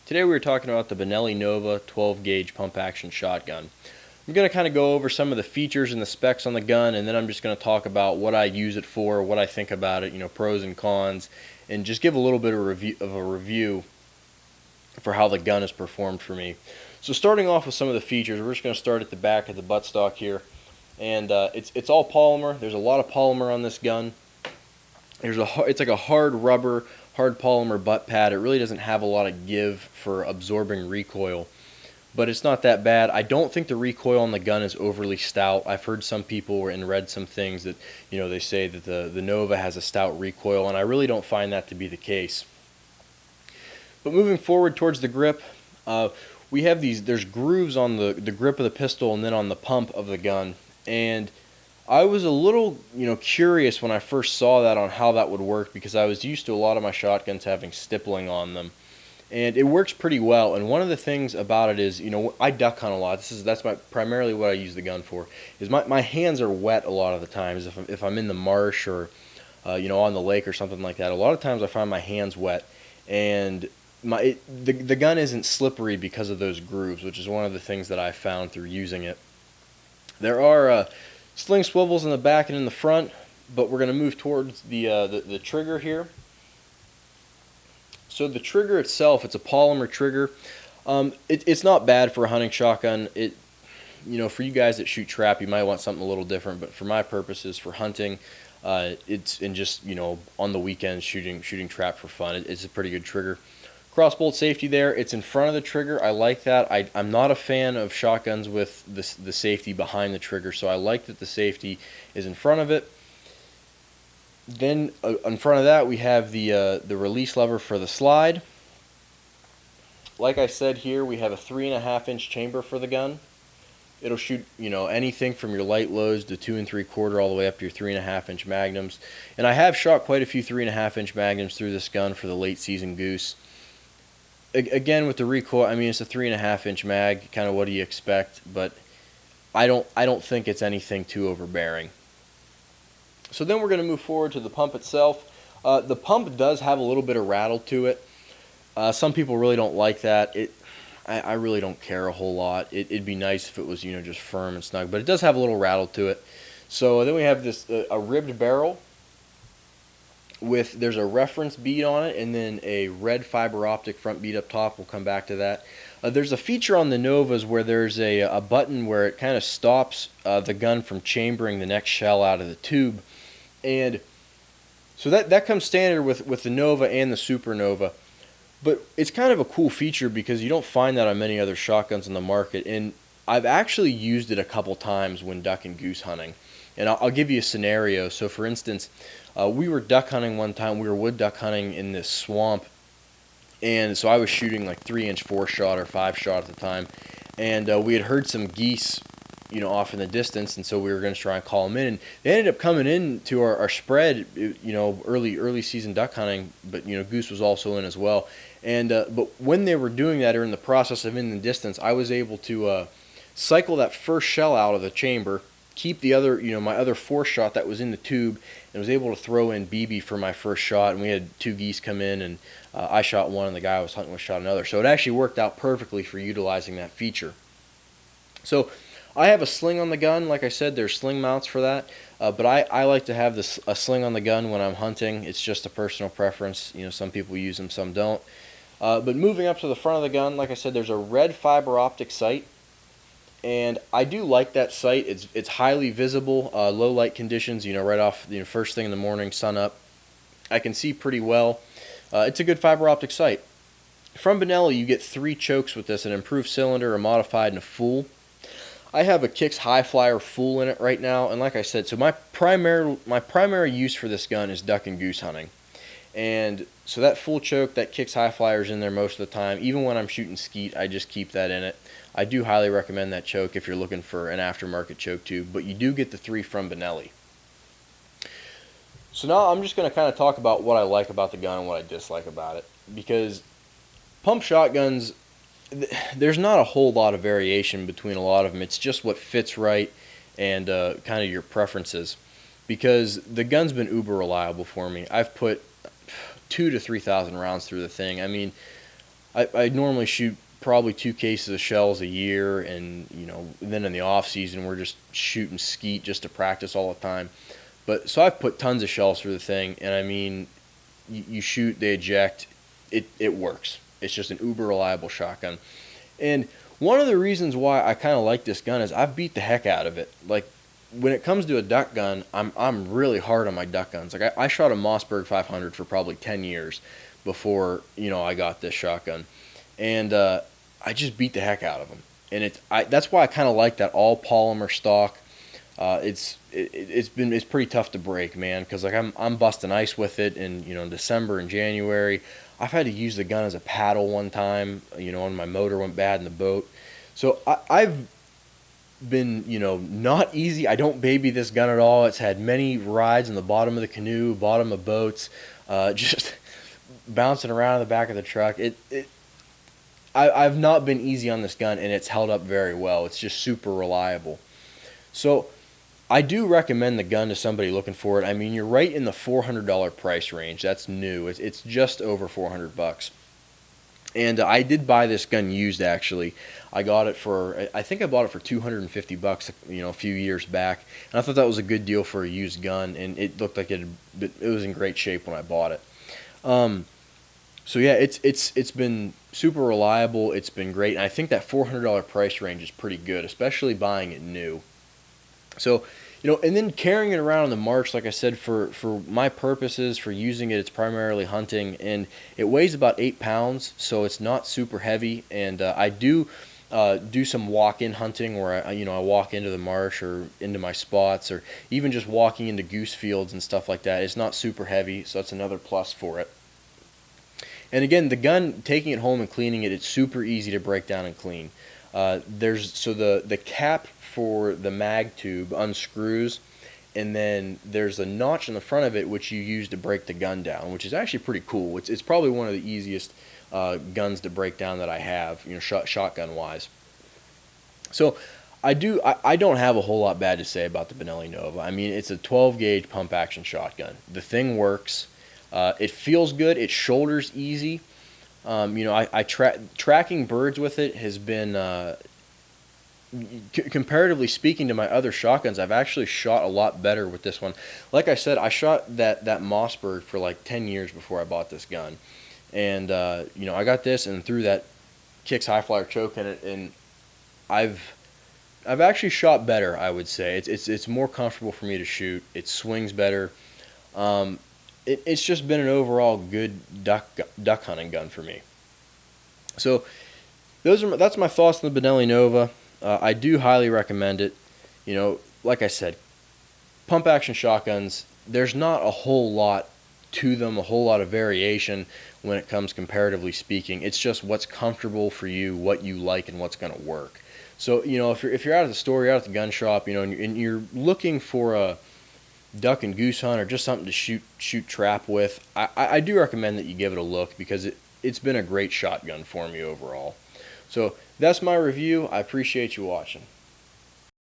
Today we were talking about the Benelli Nova 12 gauge pump action shotgun. I'm going to kind of go over some of the features and the specs on the gun, and then I'm just going to talk about what I use it for, what I think about it, pros and cons, and just give a little bit of a review for how the gun has performed for me. So starting off with some of the features, we're just going to start at the back of the buttstock here, and it's all polymer. There's a lot of polymer on this gun. It's like a hard rubber, hard polymer butt pad. It really doesn't have a lot of give for absorbing recoil, but it's not that bad. I don't think the recoil on the gun is overly stout. I've heard some people and read some things that they say that the Nova has a stout recoil, and I really don't find that to be the case. But moving forward towards the grip, we have there's grooves on the grip of the pistol and then on the pump of the gun, and I was a little, curious when I first saw that on how that would work, because I was used to a lot of my shotguns having stippling on them, and it works pretty well. And one of the things about it is, I duck hunt a lot. That's primarily what I use the gun for. Is my hands are wet a lot of the times if I'm in the marsh or, on the lake or something like that. A lot of times I find my hands wet, and the gun isn't slippery because of those grooves, which is one of the things that I found through using it. There are sling swivels in the back and in the front, but we're going to move towards the trigger here. So the trigger itself, it's a polymer trigger. It's not bad for a hunting shotgun. For you guys that shoot trap, you might want something a little different, but for my purposes, for hunting, it's in just on the weekends shooting trap for fun. It's a pretty good trigger. Crossbolt safety there. It's in front of the trigger. I like that. I'm not a fan of shotguns with the safety behind the trigger, so I like that the safety is in front of it. Then in front of that we have the release lever for the slide. Like I said here, we have a 3.5-inch chamber for the gun. It'll shoot anything from your light lows to 2 3/4 all the way up to your 3.5-inch magnums. And I have shot quite a few 3.5-inch magnums through this gun for the late season goose. Again, with the recoil, I mean, it's a 3.5-inch mag. Kind of what do you expect? But I don't think it's anything too overbearing. So then we're going to move forward to the pump itself. The pump does have a little bit of rattle to it. Some people really don't like that. I really don't care a whole lot. It'd be nice if it was just firm and snug, but it does have a little rattle to it. So then we have this a ribbed barrel. There's a reference bead on it, and then a red fiber optic front bead up top. We'll come back to that. There's a feature on the Novas where there's a button where it kind of stops the gun from chambering the next shell out of the tube, and so that comes standard with the Nova and the Supernova. But it's kind of a cool feature because you don't find that on many other shotguns on the market, and I've actually used it a couple times when duck and goose hunting. And I'll give you a scenario. So for instance, we were duck hunting one time. We were wood duck hunting in this swamp, and so I was shooting like 3-inch 4-shot or 5-shot at the time, and we had heard some geese, off in the distance, and so we were going to try and call them in. And they ended up coming in to our spread, early season duck hunting, but goose was also in as well. And but when they were doing that, or in the process of in the distance, I was able to cycle that first shell out of the chamber, keep the other, my other 4-shot that was in the tube, and was able to throw in BB for my first shot. And we had 2 geese come in, and I shot one, and the guy I was hunting with shot another. So it actually worked out perfectly for utilizing that feature. So I have a sling on the gun. Like I said, there's sling mounts for that, but I like to have a sling on the gun when I'm hunting. It's just a personal preference. Some people use them, some don't. But moving up to the front of the gun, like I said, there's a red fiber optic sight. And I do like that sight. It's highly visible, low light conditions. Right off first thing in the morning, sun up, I can see pretty well. It's a good fiber optic sight. From Benelli, you get 3 chokes with this: an improved cylinder, a modified, and a full. I have a Kicks High Flyer full in it right now, and like I said, so my primary use for this gun is duck and goose hunting. And so that full choke, that Kicks High Flyer, is in there most of the time. Even when I'm shooting skeet, I just keep that in it. I do highly recommend that choke if you're looking for an aftermarket choke tube, but you do get the 3 from Benelli. So now I'm just going to kind of talk about what I like about the gun and what I dislike about it, because pump shotguns, there's not a whole lot of variation between a lot of them. It's just what fits right and kind of your preferences, because the gun's been uber reliable for me. I've put 2,000 to 3,000 rounds through the thing. I mean, I normally shoot probably 2 cases of shells a year, and then in the off season we're just shooting skeet just to practice all the time. But so I've put tons of shells through the thing, and I mean, you shoot, they eject, it works. It's just an uber reliable shotgun. And one of the reasons why I kind of like this gun is I've beat the heck out of it. Like when it comes to a duck gun, I'm really hard on my duck guns. Like I shot a Mossberg 500 for probably 10 years before I got this shotgun, and I just beat the heck out of them. And that's why I kind of like that all polymer stock. It's pretty tough to break, man, because like I'm busting ice with it, and in December and January, I've had to use the gun as a paddle one time, when my motor went bad in the boat. So I've been not easy. I don't baby this gun at all. It's had many rides in the bottom of the canoe, bottom of boats, just bouncing around in the back of the truck. I've not been easy on this gun, and it's held up very well. It's just super reliable. So I do recommend the gun to somebody looking for it. I mean, you're right in the $400 price range. That's new. It's just over $400. And I did buy this gun used, actually. I got it I think I bought it for $250, a few years back. And I thought that was a good deal for a used gun, and it looked like it was in great shape when I bought it. So yeah, it's been super reliable. It's been great, and I think that $400 price range is pretty good, especially buying it new. So, and then carrying it around on the march, like I said, for my purposes, for using it, it's primarily hunting, and it weighs about 8 pounds, so it's not super heavy. And I do some walk-in hunting where I walk into the marsh or into my spots, or even just walking into goose fields and stuff like that. It's not super heavy, so that's another plus for it. And again, the gun, taking it home and cleaning it, it's super easy to break down and clean. The cap for the mag tube unscrews, and then there's a notch in the front of it which you use to break the gun down, which is actually pretty cool. It's probably one of the easiest guns to break down that I have, shotgun wise. So I don't have a whole lot bad to say about the Benelli Nova. I mean, it's a 12 gauge pump action shotgun. The thing works. It feels good. It shoulders easy. Tracking birds with it has been, comparatively speaking to my other shotguns, I've actually shot a lot better with this one. Like I said, I shot that Mossberg for like 10 years before I bought this gun. And, I got this and threw that Kicks High Flyer choke in it, and I've actually shot better, I would say. It's more comfortable for me to shoot. It swings better. It's just been an overall good duck hunting gun for me. So that's my thoughts on the Benelli Nova. I do highly recommend it. Like I said, pump action shotguns, there's not a whole lot to them, a whole lot of variation when it comes comparatively speaking. It's just what's comfortable for you, what you like, and what's going to work. So, if you're out at the store, you're out at the gun shop, and you're looking for a duck and goose hunt or just something to shoot trap with, I do recommend that you give it a look, because it's been a great shotgun for me overall. So that's my review. I appreciate you watching.